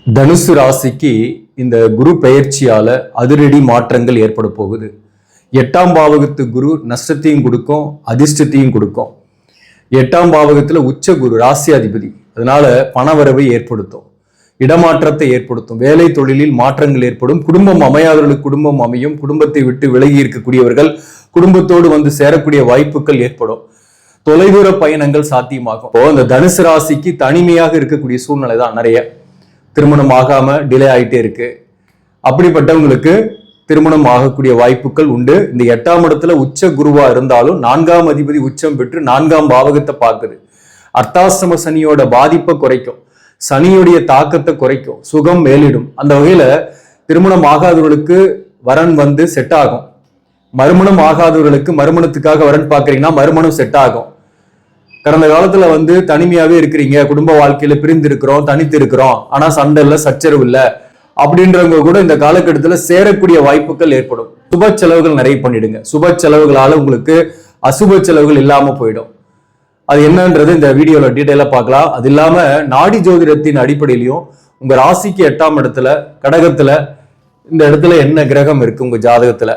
தனுசு ராசிக்கு இந்த குரு பெயர்ச்சியால அதிரடி மாற்றங்கள் ஏற்பட போகுது. 8ஆம் பாவகத்து குரு நஷ்டத்தையும் கொடுக்கும், அதிர்ஷ்டத்தையும் கொடுக்கும். 8ஆம் பாவகத்துல உச்ச குரு ராசி அதிபதி, அதனால பணவரவை ஏற்படுத்தும், இடமாற்றத்தை ஏற்படுத்தும், வேலை தொழிலில் மாற்றங்கள் ஏற்படும், குடும்பம் அமையாதவர்களுக்கு குடும்பம் அமையும், குடும்பத்தை விட்டு விலகி இருக்கக்கூடியவர்கள் குடும்பத்தோடு வந்து சேரக்கூடிய வாய்ப்புகள் ஏற்படும், தொலைதூர பயணங்கள் சாத்தியமாகும். இப்போ இந்த தனுசு ராசிக்கு தனிமையாக இருக்கக்கூடிய சூழ்நிலை தான் நிறைய. திருமணம் ஆகாம டிலே ஆகிட்டே இருக்கு. அப்படிப்பட்டவங்களுக்கு திருமணம் ஆகக்கூடிய வாய்ப்புகள் உண்டு. இந்த 8ஆம் இடத்துல உச்ச குருவா இருந்தாலும் 4ஆம் அதிபதி உச்சம் பெற்று 4ஆம் பாவகத்தை பார்க்குது. அர்த்தாஷ்டம சனியோட பாதிப்பை குறைக்கும், சனியுடைய தாக்கத்தை குறைக்கும், சுகம் மேலிடும். அந்த வகையில திருமணம் ஆகாதவர்களுக்கு வரன் வந்து செட் ஆகும். மறுமணம் ஆகாதவர்களுக்கு மறுமணத்துக்காக வரன் பார்க்குறீங்கன்னா மறுமணம் செட் ஆகும். கடந்த காலத்துல வந்து தனிமையாவே இருக்கிறீங்க, குடும்ப வாழ்க்கையில பிரிந்து இருக்கிறோம், தனித்து இருக்கிறோம், ஆனா சண்டை இல்லை, சச்சரவு இல்லை அப்படின்றவங்க கூட இந்த காலகட்டத்துல சேரக்கூடிய வாய்ப்புகள் ஏற்படும். சுப செலவுகள் நிறைய பண்ணிடுங்க. சுப செலவுகளால உங்களுக்கு அசுப செலவுகள் இல்லாம போயிடும். அது என்னன்றது இந்த வீடியோல டீட்டெயிலா பார்க்கலாம். அது இல்லாம நாடி ஜோதிடத்தின் அடிப்படையிலையும் உங்க ராசிக்கு 8ஆம் இடத்துல கடகத்துல இந்த இடத்துல என்ன கிரகம் இருக்கு உங்க ஜாதகத்துல,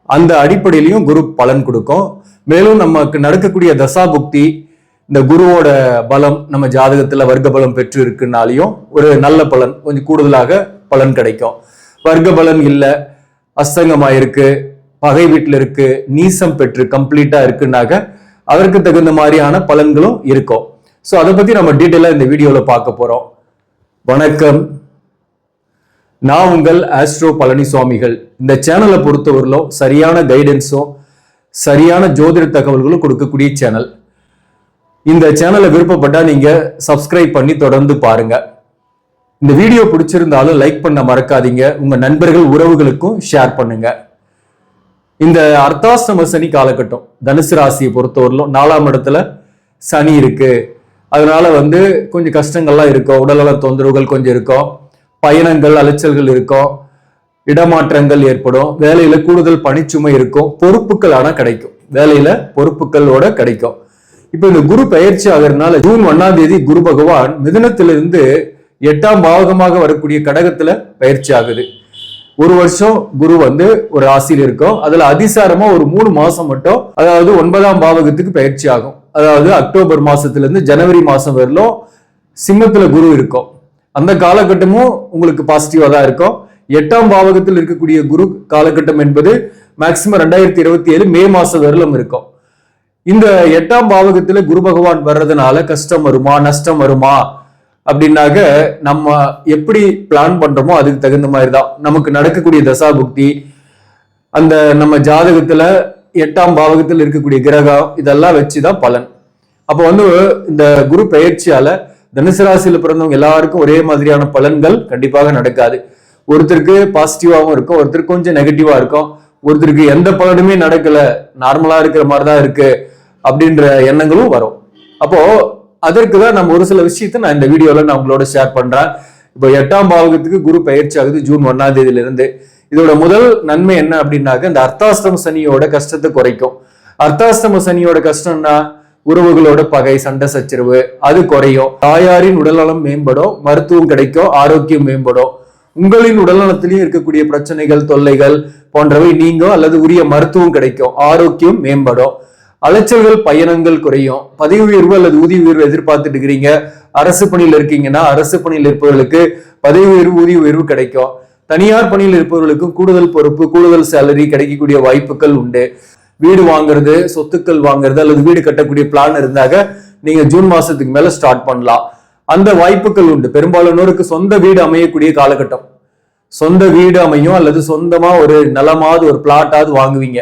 அந்த அடிப்படையிலையும் குரு பலன் கொடுக்கும். மேலும் நமக்கு நடக்கக்கூடிய தசாபுக்தி, இந்த குருவோட பலம் நம்ம ஜாதகத்துல வர்க்க பலம் பெற்று இருக்குனாலையும் ஒரு நல்ல பலன், கொஞ்சம் கூடுதலாக பலன் கிடைக்கும். வர்க்க பலன் இல்லை, அஸ்தங்கமாயிருக்கு, பகை வீட்டில் இருக்கு, நீசம் பெற்று கம்ப்ளீட்டா இருக்குன்னாக்க அதற்கு தகுந்த மாதிரியான பலன்களும் இருக்கும். ஸோ அதை பத்தி நம்ம டீட்டெயிலா இந்த வீடியோல பார்க்க போறோம். வணக்கம், நான் உங்கள் ஆஸ்ட்ரோ பழனிசுவாமிகள். இந்த சேனலை பொறுத்தவரையிலும் சரியான கைடன்ஸும் சரியான ஜோதிட தகவல்களும் கொடுக்கக்கூடிய சேனல். இந்த சேனலை விருப்பப்பட்டா நீங்க சப்ஸ்கிரைப் பண்ணி தொடர்ந்து பாருங்க. இந்த வீடியோ பிடிச்சிருந்தாலும் லைக் பண்ண மறக்காதீங்க. உங்க நண்பர்கள் உறவுகளுக்கும் ஷேர் பண்ணுங்க. இந்த அர்த்தாஷ்டம சனி காலகட்டம் தனுசு ராசியை பொறுத்தவரையிலும் 4ஆம் இடத்துல சனி இருக்கு. அதனால வந்து கொஞ்சம் கஷ்டங்கள்லாம் இருக்கும், உடல்நல தொந்தரவுகள் கொஞ்சம் இருக்கும், பயணங்கள் அலைச்சல்கள் இருக்கும், இடமாற்றங்கள் ஏற்படும், வேலையில கூடுதல் பணிச்சுமை இருக்கும், பொறுப்புகள் ஆனா கிடைக்கும், வேலையில பொறுப்புகளோட கிடைக்கும். இப்ப இந்த குரு பயிற்சி ஆகிறதுனால ஜூன் 1ஆம் தேதி குரு பகவான் மிதுனத்திலிருந்து 8ஆம் பாவகமாக வரக்கூடிய கடகத்துல பயிற்சி ஆகுது. ஒரு வருஷம் குரு வந்து ஒரு ராசியில் இருக்கும். அதுல அதிசாரமா ஒரு 3 மாசம் மட்டும், அதாவது 9ஆம் பாவகத்துக்கு பயிற்சி ஆகும். அதாவது அக்டோபர் மாசத்துல இருந்து ஜனவரி மாசம் வரலும் சிம்மத்துல குரு இருக்கும். அந்த காலகட்டமும் உங்களுக்கு பாசிட்டிவா தான் இருக்கும். 8ஆம் பாவகத்தில் இருக்கக்கூடிய குரு காலகட்டம் என்பது மேக்சிமம் 2027 மே மாசம் வரலும் இருக்கும். இந்த 8ஆம் பாவகத்துல குரு பகவான் வர்றதுனால கஷ்டம் வருமா நஷ்டம் வருமா அப்படின்னாக்க நம்ம எப்படி பிளான் பண்றோமோ அதுக்கு தகுந்த மாதிரி தான் நமக்கு நடக்கக்கூடிய தசாபுக்தி, அந்த நம்ம ஜாதகத்துல 8ஆம் பாவகத்தில் இருக்கக்கூடிய கிரகம் இதெல்லாம் வச்சுதான் பலன். அப்போ வந்து இந்த குரு பெயர்ச்சியால தனுசு ராசியில பிறந்தவங்க எல்லாருக்கும் ஒரே மாதிரியான பலன்கள் கண்டிப்பாக நடக்காது. ஒருத்தருக்கு பாசிட்டிவாகவும் இருக்கும், ஒருத்தருக்கு கொஞ்சம் நெகட்டிவா இருக்கும், ஒருத்தருக்கு எந்த பலனுமே நடக்கல, நார்மலா இருக்கிற மாதிரிதான் இருக்கு அப்படின்ற எண்ணங்களும் வரும். அப்போ அதற்கு தான் நம்ம ஒரு சில விஷயத்தை நான் இந்த வீடியோல நான் உங்களோட ஷேர் பண்றேன். இப்போ 8ஆம் பாவகத்துக்கு குரு பயிற்சி ஆகுது ஜூன் 1ஆம் தேதியில இருந்து. இதோட முதல் நன்மை என்ன அப்படின்னாக்க இந்த அர்த்தாஷ்டம சனியோட கஷ்டத்தை குறைக்கும். அர்த்தாஷ்டம சனியோட கஷ்டம்னா உறவுகளோட பகை, சண்டை, சச்சரவு அது குறையும். தாயாரின் உடல்நலம் மேம்படும், மருத்துவம் கிடைக்கும், ஆரோக்கியம் மேம்படும். உங்களின் உடல்நலத்திலையும் இருக்கக்கூடிய பிரச்சனைகள், தொல்லைகள் போன்றவை நீங்கும் அல்லது உரிய மருத்துவம் கிடைக்கும், ஆரோக்கியம் மேம்படும். அலைச்சல்கள், பயணங்கள் குறையும். பதவி உயர்வு அல்லது ஊதிய உயர்வு எதிர்பார்த்துட்டு இருக்கிறீங்க, அரசு பணியில் இருக்கீங்கன்னா அரசு பணியில் இருப்பவர்களுக்கு பதவி உயர்வு, ஊதிய உயர்வு கிடைக்கும். தனியார் பணியில் இருப்பவர்களுக்கும் கூடுதல் பொறுப்பு, கூடுதல் சேலரி கிடைக்கக்கூடிய வாய்ப்புகள் உண்டு. வீடு வாங்குறது, சொத்துக்கள் வாங்குறது அல்லது வீடு கட்டக்கூடிய பிளான் இருந்தாக நீங்க ஜூன் மாசத்துக்கு மேல ஸ்டார்ட் பண்ணலாம். அந்த வாய்ப்புகள் உண்டு. பெரும்பாலானோருக்கு சொந்த வீடு அமையக்கூடிய காலகட்டம். சொந்த வீடு அமையும் அல்லது சொந்தமா ஒரு நிலமாவது ஒரு பிளாட்டாவது வாங்குவீங்க.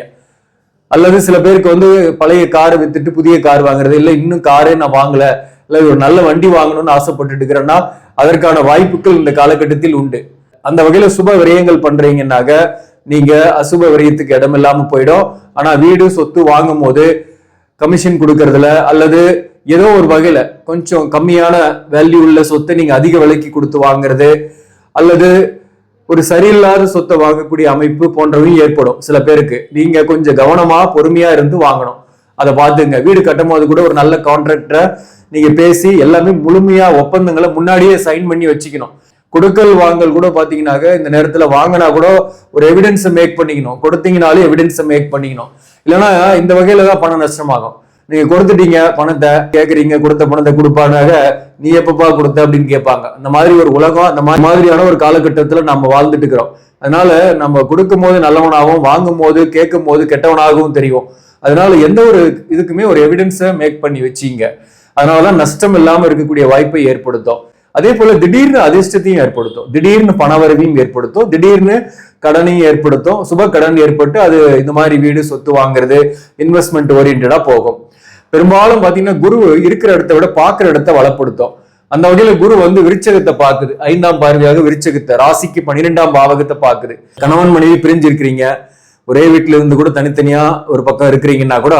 அல்லது சில பேருக்கு வந்து பழைய காரை வித்துட்டு புதிய கார் வாங்குறது, இல்லை இன்னும் காரே நான் வாங்கல, இல்லை ஒரு நல்ல வண்டி வாங்கணும்னு ஆசைப்பட்டுட்டு இருக்கிறேன்னா அதற்கான வாய்ப்புகள் இந்த காலகட்டத்தில் உண்டு. அந்த வகையில சுப விரயங்கள் பண்றீங்கன்னாக்க நீங்க அசுப விரயத்துக்கு இடம் இல்லாம போயிடும். ஆனா வீடு சொத்து வாங்கும் போது கமிஷன் கொடுக்கறதுல அல்லது ஏதோ ஒரு வகையில கொஞ்சம் கம்மியான வேல்யூ உள்ள சொத்தை நீங்க அதிக விலைக்கு கொடுத்து வாங்குறது அல்லது ஒரு சரியில்லாத சொத்தை வாங்கக்கூடிய அமைப்பு போன்றவையும் ஏற்படும். சில பேருக்கு நீங்க கொஞ்சம் கவனமா பொறுமையா இருந்து வாங்கணும். அதை பார்த்துங்க. வீடு கட்டும் போது கூட ஒரு நல்ல கான்ட்ராக்டரை நீங்க பேசி எல்லாமே முழுமையா ஒப்பந்தங்களை முன்னாடியே சைன் பண்ணி வச்சுக்கணும். கொடுக்கல் வாங்கல் கூட பாத்தீங்கன்னாக்க இந்த நேரத்துல வாங்கினா கூட ஒரு எவிடன்ஸை மேக் பண்ணிக்கணும், கொடுத்தீங்கனாலும் எவிடன்ஸை மேக் பண்ணிக்கணும். இல்லைன்னா இந்த வகையில தான் பணம் நஷ்டமாகும். நீங்க கொடுத்துட்டீங்க பணத்தை, கேக்குறீங்க கொடுத்த பணத்தை கொடுப்பானாக, நீ எப்பப்பா கொடுத்த அப்படின்னு கேட்பாங்க. அந்த மாதிரி ஒரு உலகம், அந்த மாதிரியான ஒரு காலகட்டத்துல நம்ம வாழ்ந்துட்டு இருக்கிறோம். அதனால நம்ம கொடுக்கும் போது நல்லவனாகவும், வாங்கும் போது கேட்கும் போது கெட்டவனாகவும் தெரியும். அதனால எந்த ஒரு இதுக்குமே ஒரு எவிடன்ஸை மேக் பண்ணி வச்சீங்க. அதனாலதான் நஷ்டம் இல்லாம இருக்கக்கூடிய வாய்ப்பை ஏற்படுத்தும். அதே போல திடீர்னு அதிர்ஷ்டத்தையும் ஏற்படுத்தும், திடீர்னு பணவரவையும் ஏற்படுத்தும், திடீர்னு கடனையும் ஏற்படுத்தும். சுப கடன் ஏற்பட்டு அது இந்த மாதிரி வீடு சொத்து வாங்குறது, இன்வெஸ்ட்மெண்ட் ஓரியன்டா போகும். பெரும்பாலும் பாத்தீங்கன்னா குரு இருக்கிற இடத்தை விட பாக்குற இடத்தை வளப்படுத்தும். அந்த வகையில குரு விருச்சகத்தை பாக்குது, 5ஆம் பார்வையாக விருச்சகத்தை, ராசிக்கு 12ஆம் பாவகத்தை பாக்குது. கணவன் மனைவி பிரிஞ்சு இருக்கிறீங்க, ஒரே வீட்டுல இருந்து கூட தனித்தனியா ஒரு பக்கம் இருக்கிறீங்கன்னா கூட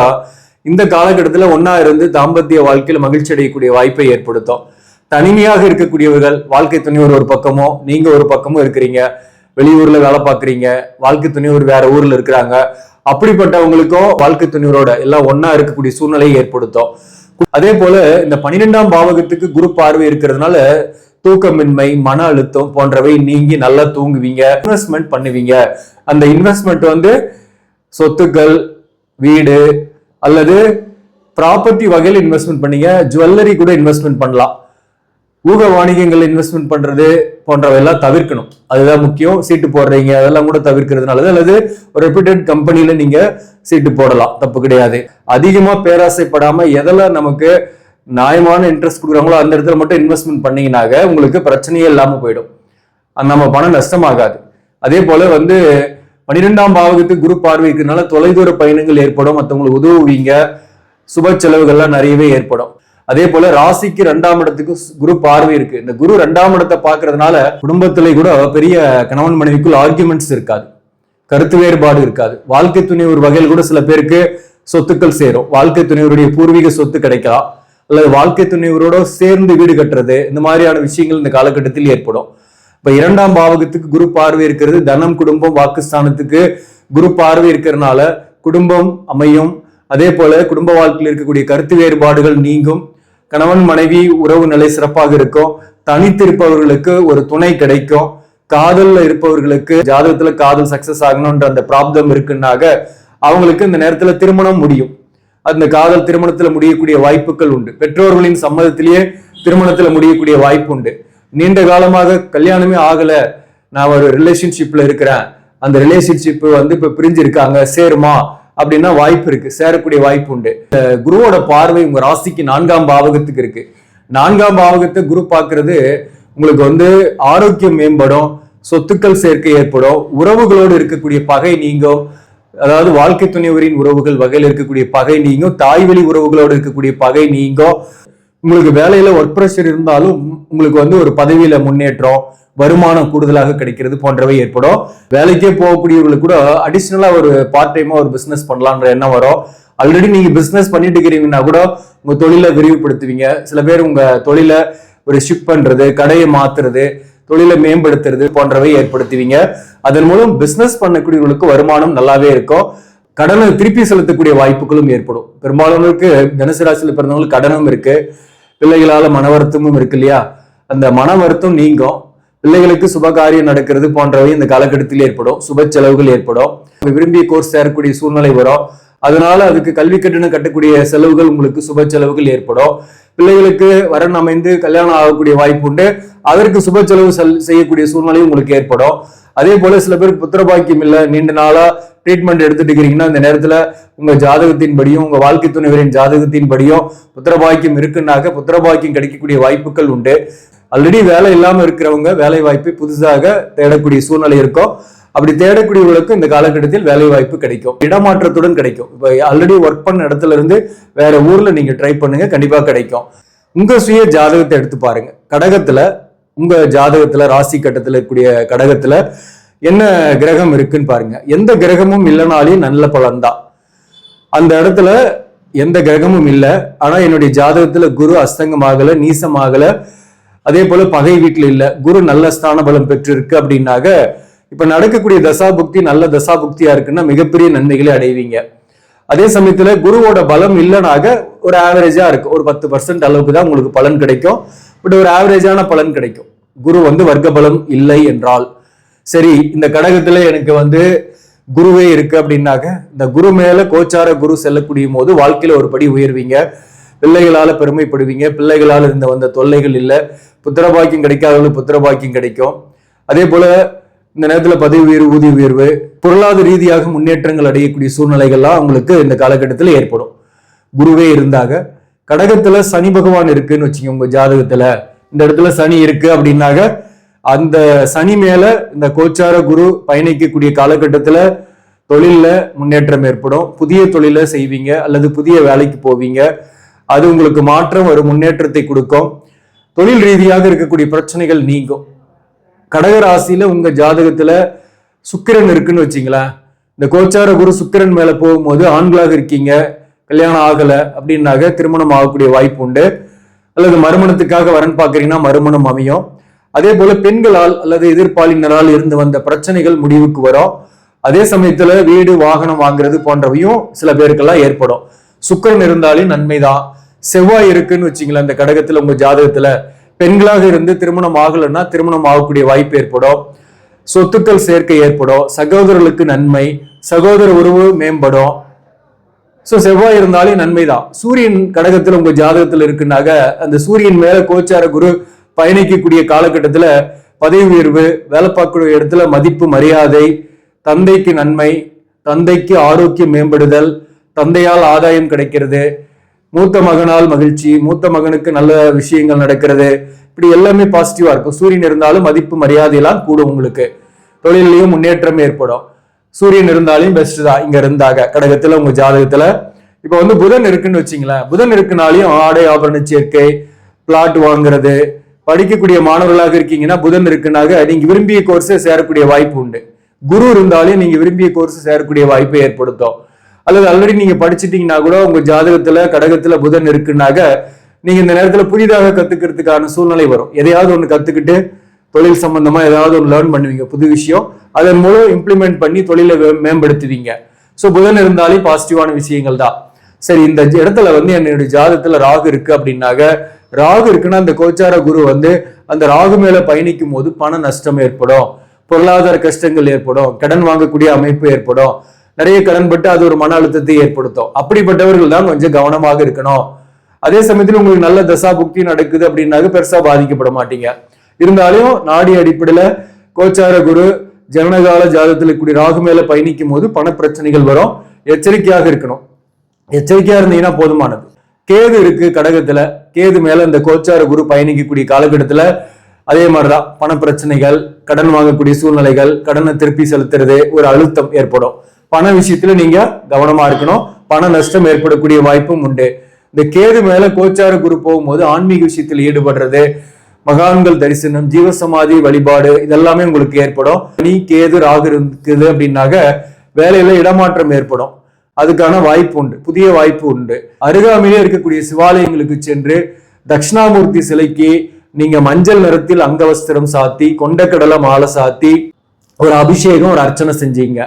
இந்த காலகட்டத்துல ஒன்னா இருந்து தாம்பத்திய வாழ்க்கையில மகிழ்ச்சி அடையக்கூடிய வாய்ப்பை ஏற்படுத்தும். தனிமையாக இருக்கக்கூடியவர்கள், வாழ்க்கை துணைவர் ஒரு பக்கமோ நீங்க ஒரு பக்கமும் இருக்கிறீங்க, வெளியூர்ல வேலை பார்க்குறீங்க, வாழ்க்கை துணைவர் வேற ஊர்ல இருக்கிறாங்க, அப்படிப்பட்டவங்களுக்கும் வாழ்க்கை துணைவரோட எல்லாம் ஒன்னா இருக்கக்கூடிய சூழ்நிலையை ஏற்படுத்தும். அதே போல இந்த 12ஆம் பாவகத்துக்கு குரு பார்வை இருக்கிறதுனால தூக்கமின்மை, மன அழுத்தம் போன்றவை நீங்கி நல்லா தூங்குவீங்க, இன்வெஸ்ட்மெண்ட் பண்ணுவீங்க. அந்த இன்வெஸ்ட்மெண்ட் சொத்துக்கள், வீடு அல்லது ப்ராப்பர்ட்டி வகையில் இன்வெஸ்ட்மெண்ட் பண்ணீங்க, ஜுவல்லரி கூட இன்வெஸ்ட்மெண்ட் பண்ணலாம். ஊக வாணிகங்கள் இன்வெஸ்ட்மெண்ட் பண்றது போன்றவையெல்லாம் தவிர்க்கணும், அதுதான் முக்கியம். சீட்டு போடுறீங்க அதெல்லாம் கூட தவிர்க்கிறது நல்லது. அல்லது ஒரு ரெப்யூட்டட் கம்பெனில நீங்க சீட்டு போடலாம், தப்பு கிடையாது. அதிகமா பேராசைப்படாம எதெல்லாம் நமக்கு நியாயமான இன்ட்ரெஸ்ட் கொடுக்குறாங்களோ அந்த இடத்துல மட்டும் இன்வெஸ்ட்மெண்ட் பண்ணீங்கன்னாக உங்களுக்கு பிரச்சனையே இல்லாம போயிடும், நம்ம பணம் நஷ்டமாகாது. அதே போல 12ஆம் பாவகத்துக்கு குரு பார்வை இருக்கிறதுனால தொலைதூர பயணங்கள் ஏற்படும், மற்றவங்களுக்கு உதவுவீங்க, சுப செலவுகள்லாம் நிறையவே ஏற்படும். அதே போல ராசிக்கு 2ஆம் இடத்துக்கு குரு பார்வை இருக்கு. இந்த குரு 2ஆம் இடத்தை பாக்குறதுனால குடும்பத்திலே கூட பெரிய கணவன் மனைவிக்குள் ஆர்குமெண்ட்ஸ் இருக்காது, கருத்து வேறுபாடு இருக்காது. வாழ்க்கை துணை ஒரு வகையில் கூட சில பேருக்கு சொத்துக்கள் சேரும், வாழ்க்கை துணைவருடைய பூர்வீக சொத்து கிடைக்கலாம், அல்லது வாழ்க்கை துணைவரோட சேர்ந்து வீடு கட்டுறது, இந்த மாதிரியான விஷயங்கள் இந்த காலகட்டத்தில் ஏற்படும். இப்ப 2ஆம் பாவகத்துக்கு குரு பார்வை இருக்கிறது, தனம் குடும்பம் வாக்குஸ்தானத்துக்கு குரு பார்வை இருக்கிறதுனால குடும்பம் அமையும். அதே போல குடும்ப வாழ்க்கையில் இருக்கக்கூடிய கருத்து வேறுபாடுகள் நீங்கும், கணவன் மனைவி உறவு நிலை சிறப்பாக இருக்கும், தனித்திருப்பவர்களுக்கு ஒரு துணை கிடைக்கும், காதல்ல இருப்பவர்களுக்கு ஜாதகத்துல காதல் சக்சஸ் ஆகணும்ன்ற அந்த பிராப்தம் இருக்குன்னாக அவங்களுக்கு இந்த நேரத்துல திருமணம் முடியும். அந்த காதல் திருமணத்துல முடியக்கூடிய வாய்ப்புகள் உண்டு, பெற்றோர்களின் சம்மதத்திலேயே திருமணத்துல முடியக்கூடிய வாய்ப்பு உண்டு. நீண்ட காலமாக கல்யாணமே ஆகல, நான் ஒரு ரிலேஷன்ஷிப்ல இருக்கிறேன், அந்த ரிலேஷன்ஷிப் இப்ப பிரிஞ்சிருக்காங்க, சேருமா அப்படின்னா வாய்ப்பு இருக்கு, சேரக்கூடிய வாய்ப்பு உண்டு. குருவோட பார்வை உங்க ராசிக்கு 4ஆம் பாவகத்துக்கு இருக்கு. 4ஆம் பாவகத்தை குரு பார்க்கறது உங்களுக்கு ஆரோக்கியம் மேம்படும், சொத்துக்கள் சேர்க்கை ஏற்படும், உறவுகளோடு இருக்கக்கூடிய பகை நீங்கும், அதாவது வாழ்க்கை துணைவரின் உறவுகள் வகையில் இருக்கக்கூடிய பகை நீங்கும், தாய்வழி உறவுகளோடு இருக்கக்கூடிய பகை நீங்கும். உங்களுக்கு வேலையில ஒர்க் ப்ரெஷர் இருந்தாலும் உங்களுக்கு ஒரு பதவியில முன்னேற்றம், வருமானம் கூடுதலாக கிடைக்கிறது போன்றவை ஏற்படும். வேலைக்கே போகக்கூடியவர்களுக்கு கூட அடிஷனலா ஒரு பார்ட் டைமா ஒரு பிசினஸ் பண்ணலான்ற எண்ணம் வரும். ஆல்ரெடி நீங்க பிசினஸ் பண்ணிட்டு இருக்கிறீங்கன்னா கூட உங்க தொழிலை விரிவுபடுத்துவீங்க. சில பேர் உங்க தொழிலை ஒரு ஷிஃப்ட் பண்றது, கடையை மாத்துறது, தொழிலை மேம்படுத்துறது போன்றவை ஏற்படுத்துவீங்க. அதன் மூலம் பிசினஸ் பண்ணக்கூடியவர்களுக்கு வருமானம் நல்லாவே இருக்கும். கடனை திருப்பி செலுத்தக்கூடிய வாய்ப்புகளும் ஏற்படும். பெரும்பாலானவருக்கு தனுசு ராசியில் பிறந்தவங்களுக்கு கடனும் இருக்கு, பிள்ளைகளால மன வருத்தமும் இருக்கு இல்லையா, அந்த மன வருத்தம் நீங்கும். பிள்ளைகளுக்கு சுபகாரியம் நடக்கிறது போன்றவை இந்த காலகட்டத்தில் ஏற்படும், சுப செலவுகள் ஏற்படும், விரும்பிய கோர்ஸ் சேரக்கூடிய சூழ்நிலை வரும். அதனால அதுக்கு கல்வி கட்டணம் கட்டக்கூடிய செலவுகள், உங்களுக்கு சுப செலவுகள் ஏற்படும். பிள்ளைகளுக்கு வரன் அமைந்து கல்யாணம் ஆகக்கூடிய வாய்ப்பு உண்டு, அதற்கு சுப செலவு செய்யக்கூடிய சூழ்நிலை உங்களுக்கு ஏற்படும். அதே போல சில பேருக்கு புத்திரபாக்கியம் இல்லை, நீண்ட நாளா ட்ரீட்மெண்ட் எடுத்துட்டு இருக்கிறீங்கன்னா இந்த நேரத்துல உங்க ஜாதகத்தின் படியும் உங்க வாழ்க்கை துணைவரின் ஜாதகத்தின் படியும் புத்திரபாக்கியம் இருக்குன்னாக்க புத்திரபாக்கியம் கிடைக்கக்கூடிய வாய்ப்புகள் உண்டு. ஆல்ரெடி வேலை இல்லாம இருக்கிறவங்க வேலை வாய்ப்பை புதுசாக தேடக்கூடிய சூழ்நிலை இருக்கும். அப்படி தேடக்கூடியவர்களுக்கு இந்த காலகட்டத்தில் வேலை வாய்ப்பு கிடைக்கும், இடமாற்றத்துடன் கிடைக்கும். இப்ப ஆல்ரெடி ஒர்க் பண்ண இடத்துல இருந்து வேற ஊர்ல நீங்க ட்ரை பண்ணுங்க, கண்டிப்பா கிடைக்கும். உங்க சுய ஜாதகத்தை எடுத்து பாருங்க. கடகத்துல உங்க ஜாதகத்துல ராசி கட்டத்துல இருக்கக்கூடிய கடகத்துல என்ன கிரகம் இருக்குன்னு பாருங்க. எந்த கிரகமும் இல்லைனாலே நல்ல பலன்தான். அந்த இடத்துல எந்த கிரகமும் இல்லை, ஆனா என்னுடைய ஜாதகத்துல குரு அஸ்தங்கமாகல, நீசமாகல, அதே போல பகை வீட்டுல இல்ல, குரு நல்ல ஸ்தான பலம் பெற்று இருக்கு அப்படின்னாக இப்ப நடக்கக்கூடிய தசாபுக்தி நல்ல தசாபுக்தியா இருக்குன்னா மிகப்பெரிய நன்மைகளை அடைவீங்க. அதே சமயத்துல குருவோட பலம் இல்லைனாக ஒரு ஆவரேஜா இருக்கு, ஒரு 10% அளவுக்கு தான் உங்களுக்கு பலன் கிடைக்கும். பட் ஒரு ஆவரேஜான பலன் கிடைக்கும். குரு வர்க்க பலம் இல்லை என்றால். சரி, இந்த கடகத்துல எனக்கு குருவே இருக்கு அப்படின்னாக்க இந்த குரு மேல கோச்சார குரு செல்லக்கூடிய போது வாழ்க்கையில ஒரு படி உயர்வீங்க, பிள்ளைகளால பெருமைப்படுவீங்க, பிள்ளைகளால் இருந்த வந்த தொல்லைகள் இல்லை, புத்திரபாக்கியம் கிடைக்காதவங்களுக்கு புத்திரபாக்கியம் கிடைக்கும். அதே போல இந்த நேரத்துல பதவி உயர்வு, ஊதிய உயர்வு, பொருளாதார ரீதியாக முன்னேற்றங்கள் அடையக்கூடிய சூழ்நிலைகள்லாம் உங்களுக்கு இந்த காலகட்டத்தில் ஏற்படும். குருவே இருந்தாக கடகத்துல சனி பகவான் இருக்குன்னு வச்சுக்கோங்க. உங்க ஜாதகத்துல இந்த இடத்துல சனி இருக்கு அப்படின்னாக அந்த சனி மேல இந்த கோச்சார குரு பயணிக்கக்கூடிய காலகட்டத்துல தொழில்ல முன்னேற்றம் ஏற்படும், புதிய தொழில செய்வீங்க அல்லது புதிய வேலைக்கு போவீங்க. அது உங்களுக்கு மாற்றம் ஒரு முன்னேற்றத்தை கொடுக்கும். தொழில் ரீதியாக இருக்கக்கூடிய பிரச்சனைகள் நீங்கும். கடக ராசியில உங்க ஜாதகத்துல சுக்கிரன் இருக்குன்னு வச்சிங்களேன். இந்த கோச்சார குரு சுக்கிரன் மேல போகும்போது ஆண்களாக இருக்கீங்க, கல்யாணம் ஆகல அப்படின்னாக திருமணம் ஆகக்கூடிய வாய்ப்பு உண்டு. அல்லது மறுமணத்துக்காக வரன் பார்க்கறீங்கன்னா மறுமணம் அமையும். அதே போல பெண்களால் அல்லது எதிர்ப்பாளினரால் இருந்து வந்த பிரச்சனைகள் முடிவுக்கு வரும். அதே சமயத்துல வீடு வாகனம் வாங்குறது போன்றவையும் சில பேருக்கெல்லாம் ஏற்படும். சுக்கிரன் இருந்தாலே நன்மைதான். செவ்வாய் இருக்குன்னு வச்சிங்களேன் இந்த கடகத்துல உங்க ஜாதகத்துல பெண்களாக இருந்து திருமணம் ஆகலைன்னா திருமணம் ஆகக்கூடிய வாய்ப்பு ஏற்படும், சொத்துக்கள் சேர்க்கை ஏற்படும், சகோதரர்களுக்கு நன்மை, சகோதர உறவு மேம்படும். சோ செவ்வாய் இருந்தாலே நன்மைதான். சூரியன் கடகத்துல உங்க ஜாதகத்துல இருக்குன்னாக அந்த சூரியன் மேல கோச்சார குரு பயணிக்கக்கூடிய காலகட்டத்துல பதவி உயர்வு, வேலை பார்க்கக்கூடிய இடத்துல மதிப்பு மரியாதை, தந்தைக்கு நன்மை, தந்தைக்கு ஆரோக்கியம் மேம்படுதல், தந்தையால் ஆதாயம் கிடைக்கிறது, மூத்த மகனால் மகிழ்ச்சி, மூத்த மகனுக்கு நல்ல விஷயங்கள் நடக்கிறது, இப்படி எல்லாமே பாசிட்டிவா இருக்கும். சூரியன் இருந்தாலும் மதிப்பு மரியாதையெல்லாம் கூடும். உங்களுக்கு தொழிலையும் முன்னேற்றம் ஏற்படும். சூரியன் இருந்தாலும் பெஸ்ட் தான் இங்க இருந்தாக கடகத்துல உங்க ஜாதகத்துல. இப்ப புதன் இருக்குன்னு வச்சிங்களேன். புதன் இருக்குனாலையும் ஆடை ஆபரண சேர்க்கை, பிளாட் வாங்குறது, படிக்கக்கூடிய மாணவர்களாக இருக்கீங்கன்னா புதன் இருக்குனாக நீங்க விரும்பிய கோர்ஸை சேரக்கூடிய வாய்ப்பு உண்டு. குரு இருந்தாலும் நீங்க விரும்பிய கோர்ஸ் சேரக்கூடிய வாய்ப்பை ஏற்படுத்தும். அல்லது ஆல்ரெடி நீங்க படிச்சுட்டீங்கன்னா கூட உங்க ஜாதகத்துல கடகத்துல புதன் இருக்குனாக நீங்க இந்த நேரத்துல புதிதாக கத்துக்கிறதுக்கான சூழ்நிலை வரும். எதையாவது ஒண்ணு கத்துக்கிட்டு தொழில் சம்பந்தமா ஏதாவது ஒன்று லேர்ன் பண்ணுவீங்க, புது விஷயம், அதன் மூலம் இம்ப்ளிமெண்ட் பண்ணி தொழிலை மேம்படுத்துவீங்க. ஸோ புதன் இருந்தாலே பாசிட்டிவான விஷயங்கள் தான். சரி, இந்த இடத்துல என்னுடைய ஜாதகத்துல ராகு இருக்கு அப்படின்னாக, ராகு இருக்குன்னா அந்த கோச்சார குரு அந்த ராகு மேல பயணிக்கும் போது பண நஷ்டம் ஏற்படும், பொருளாதார கஷ்டங்கள் ஏற்படும், கடன் வாங்கக்கூடிய அமைப்பு ஏற்படும், நிறைய கடன் பட்டு அது ஒரு மன அழுத்தத்தை ஏற்படுத்தும். அப்படிப்பட்டவர்கள் தான் கொஞ்சம் கவனமாக இருக்கணும். அதே சமயத்தில் உங்களுக்கு நல்ல தசா புக்தி நடக்குது அப்படின்னாக்க பெருசா பாதிக்கப்பட மாட்டீங்க. இருந்தாலும் நாடி அடிப்படையில கோச்சார குரு ஜனனகால ஜாதகத்தில் கூடிய ராகு மேல பயணிக்கும் போது பண பிரச்சனைகள் வரும். எச்சரிக்கையாக இருக்கணும். எச்சரிக்கையா இருந்தீங்கன்னா போதுமானது. கேது இருக்கு கடகத்துல, கேது மேல இந்த கோச்சார குரு பயணிக்கக்கூடிய காலகட்டத்துல அதே மாதிரிதான் பண பிரச்சனைகள், கடன் வாங்கக்கூடிய சூழ்நிலைகள், கடனை திருப்பி செலுத்துறது, ஒரு அழுத்தம் ஏற்படும். பண விஷயத்துல நீங்க கவனமா இருக்கணும். பண நஷ்டம் ஏற்படக்கூடிய வாய்ப்பும் உண்டு. இந்த கேது மேல கோச்சார குரு போகும்போது ஆன்மீக விஷயத்தில் ஈடுபடுறது, மகான்கள் தரிசனம், ஜீவசமாதி வழிபாடு, இதெல்லாமே உங்களுக்கு ஏற்படும். நீ கேது ராகு இருக்குது அப்படின்னாக வேலையில இடமாற்றம் ஏற்படும். அதுக்கான வாய்ப்பு உண்டு, புதிய வாய்ப்பு உண்டு. அருகாமையிலே இருக்கக்கூடிய சிவாலயங்களுக்கு சென்று தட்சிணாமூர்த்தி சிலைக்கு நீங்க மஞ்சள் நிறத்தில் அங்கவஸ்திரம் சாத்தி, கொண்டக்கடலை மாலை சாத்தி ஒரு அபிஷேகம், ஒரு அர்ச்சனை செஞ்சீங்க.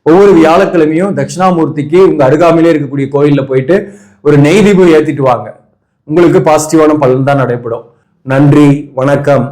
ஒவ்வொரு வியாழக்கிழமையும் தட்சிணாமூர்த்திக்கு உங்க அருகாமையிலே இருக்கக்கூடிய கோயில்ல போயிட்டு ஒரு நெய் தீபம் ஏத்திட்டு வாங்க. உங்களுக்கு பாசிட்டிவான பலன் தான் நடைபெறும். நன்றி, வணக்கம்.